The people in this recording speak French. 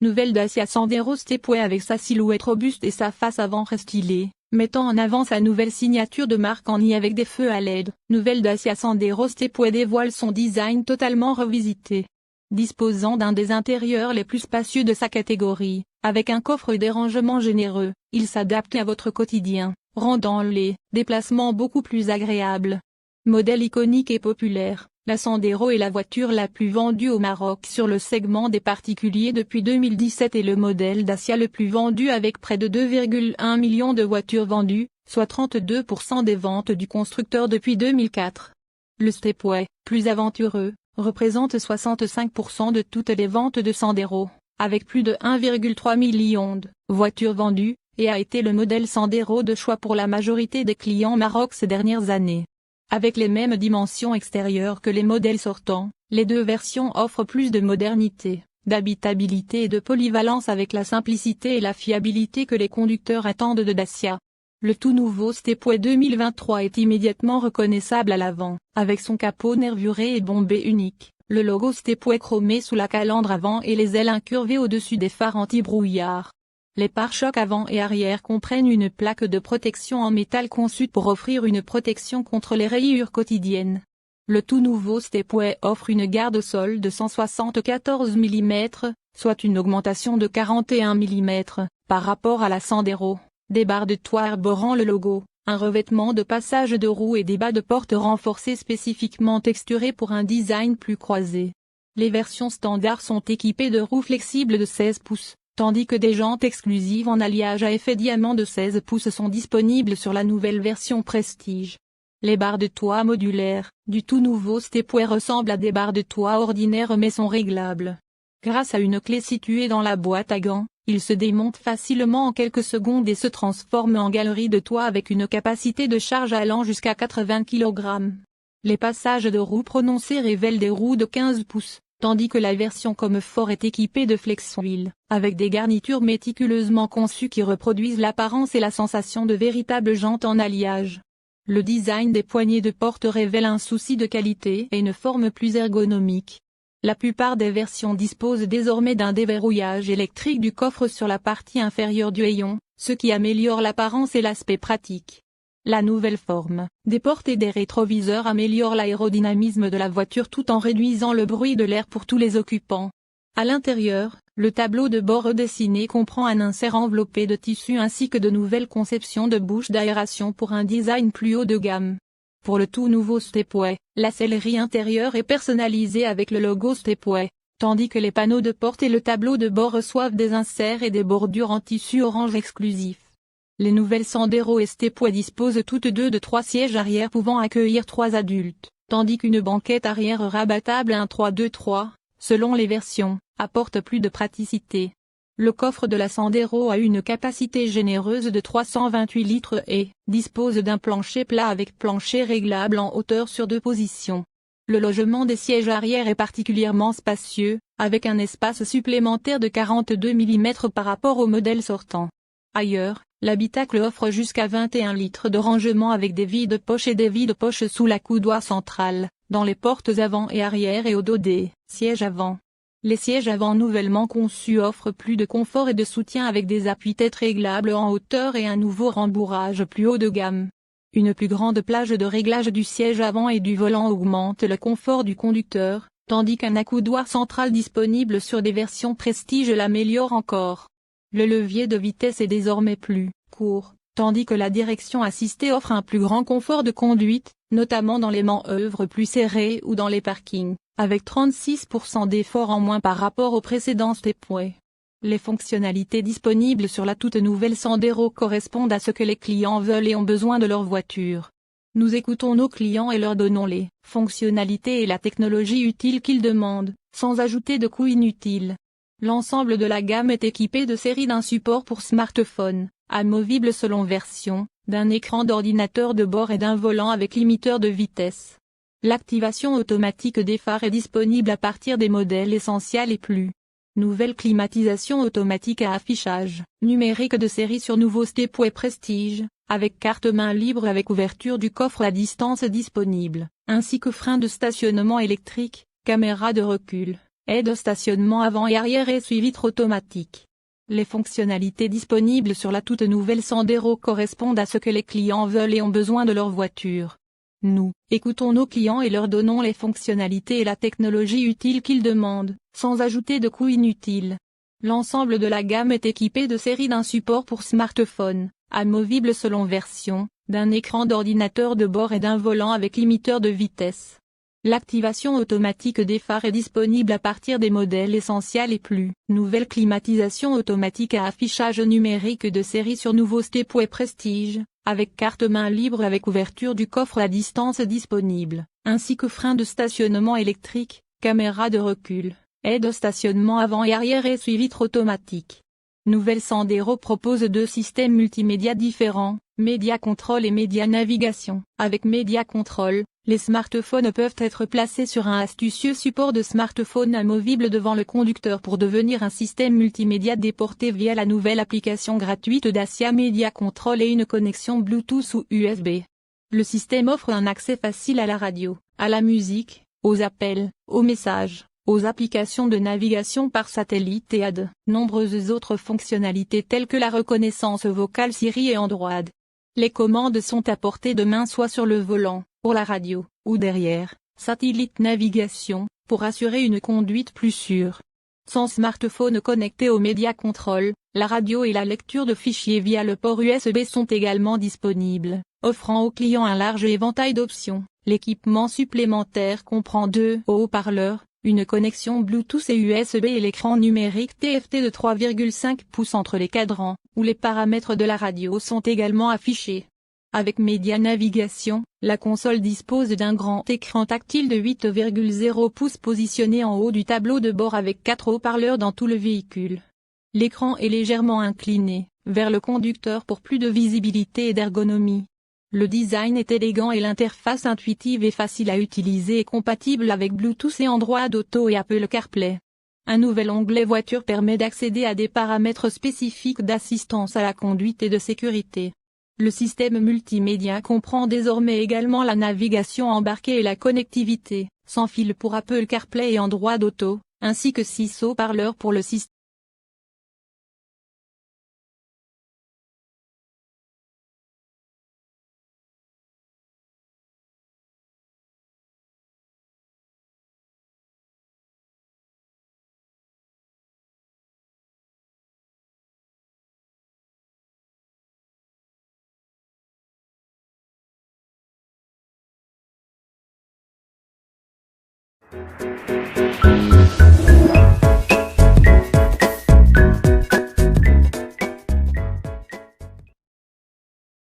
Nouvelle Dacia Sandero Stepway avec sa silhouette robuste et sa face avant restylée, mettant en avant sa nouvelle signature de marque en I avec des feux à LED. Nouvelle Dacia Sandero Stepway dévoile son design totalement revisité. Disposant d'un des intérieurs les plus spacieux de sa catégorie, avec un coffre de rangement généreux, il s'adapte à votre quotidien, rendant les déplacements beaucoup plus agréables. Modèle iconique et populaire, la Sandero est la voiture la plus vendue au Maroc sur le segment des particuliers depuis 2017 et le modèle Dacia le plus vendu avec près de 2,1 millions de voitures vendues, soit 32% des ventes du constructeur depuis 2004. Le Stepway, plus aventureux, représente 65% de toutes les ventes de Sandero, avec plus de 1,3 million de voitures vendues, et a été le modèle Sandero de choix pour la majorité des clients Maroc ces dernières années. Avec les mêmes dimensions extérieures que les modèles sortants, les deux versions offrent plus de modernité, d'habitabilité et de polyvalence avec la simplicité et la fiabilité que les conducteurs attendent de Dacia. Le tout nouveau Stepway 2023 est immédiatement reconnaissable à l'avant, avec son capot nervuré et bombé unique, le logo Stepway chromé sous la calandre avant et les ailes incurvées au-dessus des phares anti-brouillard. Les pare-chocs avant et arrière comprennent une plaque de protection en métal conçue pour offrir une protection contre les rayures quotidiennes. Le tout nouveau Stepway offre une garde au sol de 174 mm, soit une augmentation de 41 mm, par rapport à la Sandero, des barres de toit arborant le logo, un revêtement de passage de roues et des bas de porte renforcés spécifiquement texturés pour un design plus croisé. Les versions standards sont équipées de roues flexibles de 16 pouces. Tandis que des jantes exclusives en alliage à effet diamant de 16 pouces sont disponibles sur la nouvelle version Prestige. Les barres de toit modulaires, du tout nouveau Stepway ressemblent à des barres de toit ordinaires mais sont réglables. Grâce à une clé située dans la boîte à gants, ils se démontent facilement en quelques secondes et se transforment en galerie de toit avec une capacité de charge allant jusqu'à 80 kg. Les passages de roues prononcés révèlent des roues de 15 pouces. Tandis que la version Comfort est équipée de flex-wheel, avec des garnitures méticuleusement conçues qui reproduisent l'apparence et la sensation de véritables jantes en alliage. Le design des poignées de porte révèle un souci de qualité et une forme plus ergonomique. La plupart des versions disposent désormais d'un déverrouillage électrique du coffre sur la partie inférieure du hayon, ce qui améliore l'apparence et l'aspect pratique. La nouvelle forme des portes et des rétroviseurs améliore l'aérodynamisme de la voiture tout en réduisant le bruit de l'air pour tous les occupants. À l'intérieur, le tableau de bord redessiné comprend un insert enveloppé de tissu ainsi que de nouvelles conceptions de bouches d'aération pour un design plus haut de gamme. Pour le tout nouveau Stepway, la sellerie intérieure est personnalisée avec le logo Stepway, tandis que les panneaux de porte et le tableau de bord reçoivent des inserts et des bordures en tissu orange exclusif. Les nouvelles Sandero et Stepway disposent toutes deux de 3 sièges arrière pouvant accueillir 3 adultes, tandis qu'une banquette arrière rabattable à un 3-2-3, selon les versions, apporte plus de praticité. Le coffre de la Sandero a une capacité généreuse de 328 litres et dispose d'un plancher plat avec plancher réglable en hauteur sur 2 positions. Le logement des sièges arrière est particulièrement spacieux, avec un espace supplémentaire de 42 mm par rapport au modèle sortant. Ailleurs, l'habitacle offre jusqu'à 21 litres de rangement avec des vides-poches et des vides-poches sous la coudoir centrale, dans les portes avant et arrière et au dos des sièges avant. Les sièges avant nouvellement conçus offrent plus de confort et de soutien avec des appuis-têtes réglables en hauteur et un nouveau rembourrage plus haut de gamme. Une plus grande plage de réglage du siège avant et du volant augmente le confort du conducteur, tandis qu'un accoudoir central disponible sur des versions Prestige l'améliore encore. Le levier de vitesse est désormais plus court, tandis que la direction assistée offre un plus grand confort de conduite, notamment dans les manœuvres plus serrées ou dans les parkings, avec 36% d'effort en moins par rapport au précédent Stepway. Les fonctionnalités disponibles sur la toute nouvelle Sandero correspondent à ce que les clients veulent et ont besoin de leur voiture. Nous écoutons nos clients et leur donnons les fonctionnalités et la technologie utile qu'ils demandent, sans ajouter de coûts inutiles. L'ensemble de la gamme est équipé de séries d'un support pour smartphone, amovible selon version, d'un écran d'ordinateur de bord et d'un volant avec limiteur de vitesse. L'activation automatique des phares est disponible à partir des modèles essentiels et plus. Nouvelle climatisation automatique à affichage numérique de série sur nouveau Stepway Prestige, avec carte main libre avec ouverture du coffre à distance disponible, ainsi que frein de stationnement électrique, caméra de recul, aide au stationnement avant et arrière et essuie-vitres automatique. Les fonctionnalités disponibles sur la toute nouvelle Sandero correspondent à ce que les clients veulent et ont besoin de leur voiture. Nous, écoutons nos clients et leur donnons les fonctionnalités et la technologie utile qu'ils demandent, sans ajouter de coûts inutiles. L'ensemble de la gamme est équipé de série d'un support pour smartphone, amovible selon version, d'un écran d'ordinateur de bord et d'un volant avec limiteur de vitesse. L'activation automatique des phares est disponible à partir des modèles essentiels et plus. Nouvelle climatisation automatique à affichage numérique de série sur nouveau Stepway Prestige, avec carte main libre avec ouverture du coffre à distance disponible, ainsi que frein de stationnement électrique, caméra de recul, aide au stationnement avant et arrière et essuie-vitres automatique. Nouvelle Sandero propose deux systèmes multimédia différents, Média Control et Média Navigation. Avec Média Control, les smartphones peuvent être placés sur un astucieux support de smartphone amovible devant le conducteur pour devenir un système multimédia déporté via la nouvelle application gratuite Dacia Média Control et une connexion Bluetooth ou USB. Le système offre un accès facile à la radio, à la musique, aux appels, aux messages, aux applications de navigation par satellite et à de nombreuses autres fonctionnalités telles que la reconnaissance vocale Siri et Android. Les commandes sont à portée de main soit sur le volant, pour la radio, ou derrière, satellite navigation, pour assurer une conduite plus sûre. Sans smartphone connecté au Média Control, la radio et la lecture de fichiers via le port USB sont également disponibles, offrant aux clients un large éventail d'options. L'équipement supplémentaire comprend deux haut-parleurs, une connexion Bluetooth et USB et l'écran numérique TFT de 3,5 pouces entre les cadrans, où les paramètres de la radio sont également affichés. Avec Média Navigation, la console dispose d'un grand écran tactile de 8,0 pouces positionné en haut du tableau de bord avec 4 haut-parleurs dans tout le véhicule. L'écran est légèrement incliné, vers le conducteur pour plus de visibilité et d'ergonomie. Le design est élégant et l'interface intuitive et facile à utiliser et compatible avec Bluetooth et Android Auto et Apple CarPlay. Un nouvel onglet voiture permet d'accéder à des paramètres spécifiques d'assistance à la conduite et de sécurité. Le système multimédia comprend désormais également la navigation embarquée et la connectivité, sans fil pour Apple CarPlay et Android Auto, ainsi que 6 haut-parleurs pour le système.